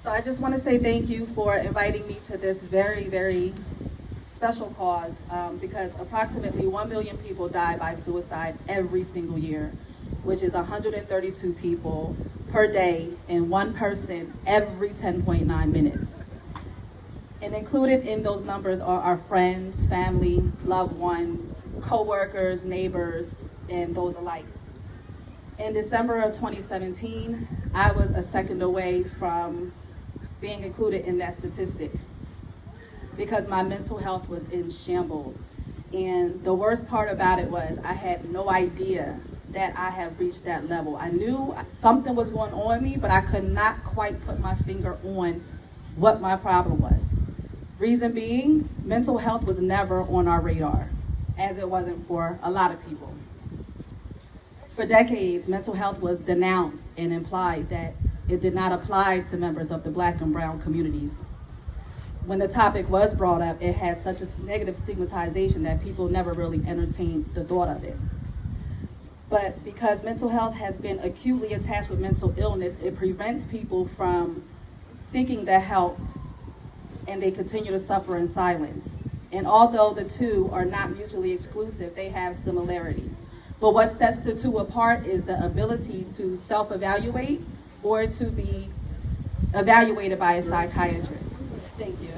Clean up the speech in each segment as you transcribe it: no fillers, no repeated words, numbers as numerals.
So I just want to say thank you for inviting me to this very, very special cause, because approximately 1 million people die by suicide every single year, which is 132 people per day and one person every 10.9 minutes. And included in those numbers are our friends, family, loved ones, co-workers, neighbors, and those alike. In December of 2017, I was a second away from being included in that statistic because my mental health was in shambles. And the worst part about it was I had no idea that I had reached that level. I knew something was going on with me, but I could not quite put my finger on what my problem was. Reason being, mental health was never on our radar, as it wasn't for a lot of people. For decades, mental health was denounced and implied that it did not apply to members of the Black and brown communities. When the topic was brought up, it had such a negative stigmatization that people never really entertained the thought of it. But because mental health has been acutely attached with mental illness, it prevents people from seeking the help, and they continue to suffer in silence. And although the two are not mutually exclusive, they have similarities. But what sets the two apart is the ability to self-evaluate or to be evaluated by a psychiatrist. Thank you.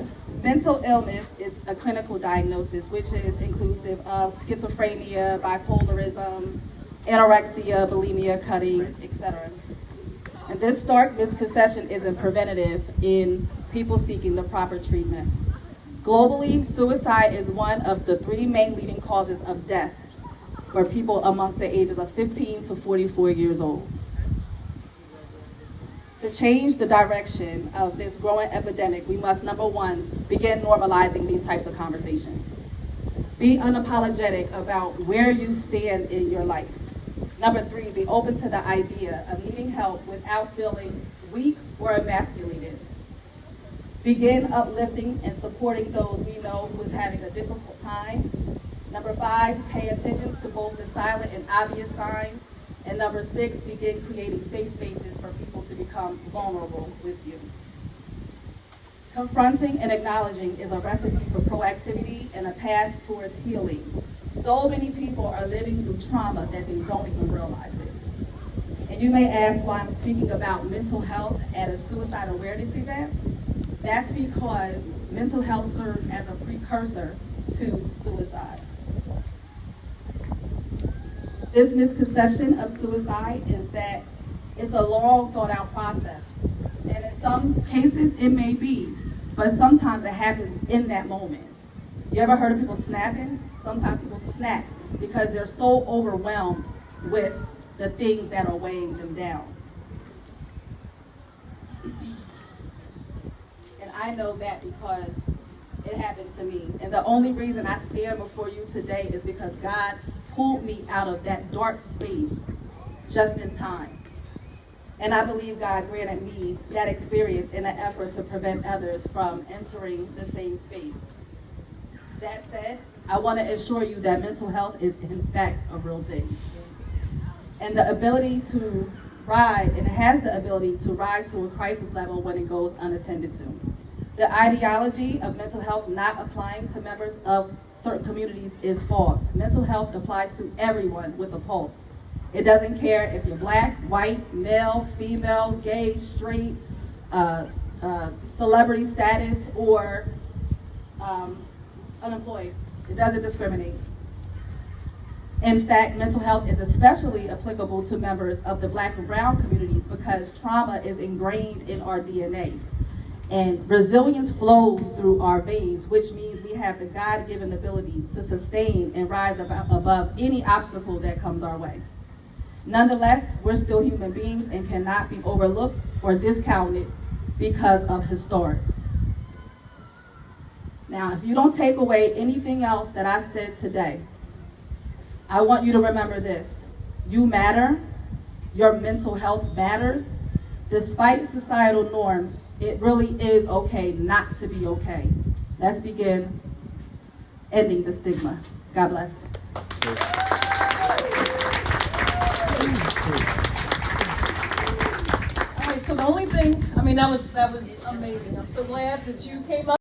Mental illness is a clinical diagnosis, which is inclusive of schizophrenia, bipolarism, anorexia, bulimia, cutting, etc. And this stark misconception isn't preventative in people seeking the proper treatment. Globally, suicide is one of the 3 main leading causes of death for people amongst the ages of 15 to 44 years old. To change the direction of this growing epidemic, we must, number one, begin normalizing these types of conversations. Be unapologetic about where you stand in your life. Number 3, be open to the idea of needing help without feeling weak or emasculated. Begin uplifting and supporting those we know who is having a difficult time. Number 5, pay attention to both the silent and obvious signs. And number 6, begin creating safe spaces for people to become vulnerable with you. Confronting and acknowledging is a recipe for proactivity and a path towards healing. So many people are living through trauma that they don't even realize it. And you may ask why I'm speaking about mental health at a suicide awareness event. That's because mental health serves as a precursor to suicide. This misconception of suicide is that it's a long, thought-out process. And in some cases, it may be, but sometimes it happens in that moment. You ever heard of people snapping? Sometimes people snap because they're so overwhelmed with the things that are weighing them down. And I know that because it happened to me. And the only reason I stand before you today is because God pulled me out of that dark space just in time. And I believe God granted me that experience in an effort to prevent others from entering the same space. That said, I want to assure you that mental health is in fact a real thing. And the ability to rise, and it has the ability to rise to a crisis level when it goes unattended to. The ideology of mental health not applying to members of certain communities is false. Mental health applies to everyone with a pulse. It doesn't care if you're black, white, male, female, gay, straight, celebrity status, or unemployed. It doesn't discriminate. In fact, mental health is especially applicable to members of the Black and brown communities because trauma is ingrained in our DNA. And resilience flows through our veins, which means we have the God-given ability to sustain and rise above any obstacle that comes our way. Nonetheless, we're still human beings and cannot be overlooked or discounted because of historics. Now, if you don't take away anything else that I said today, I want you to remember this. You matter. Your mental health matters. Despite societal norms, it really is okay not to be okay. Let's begin ending the stigma. God bless. All right, So the only thing, I mean, that was amazing. I'm so glad that you came up.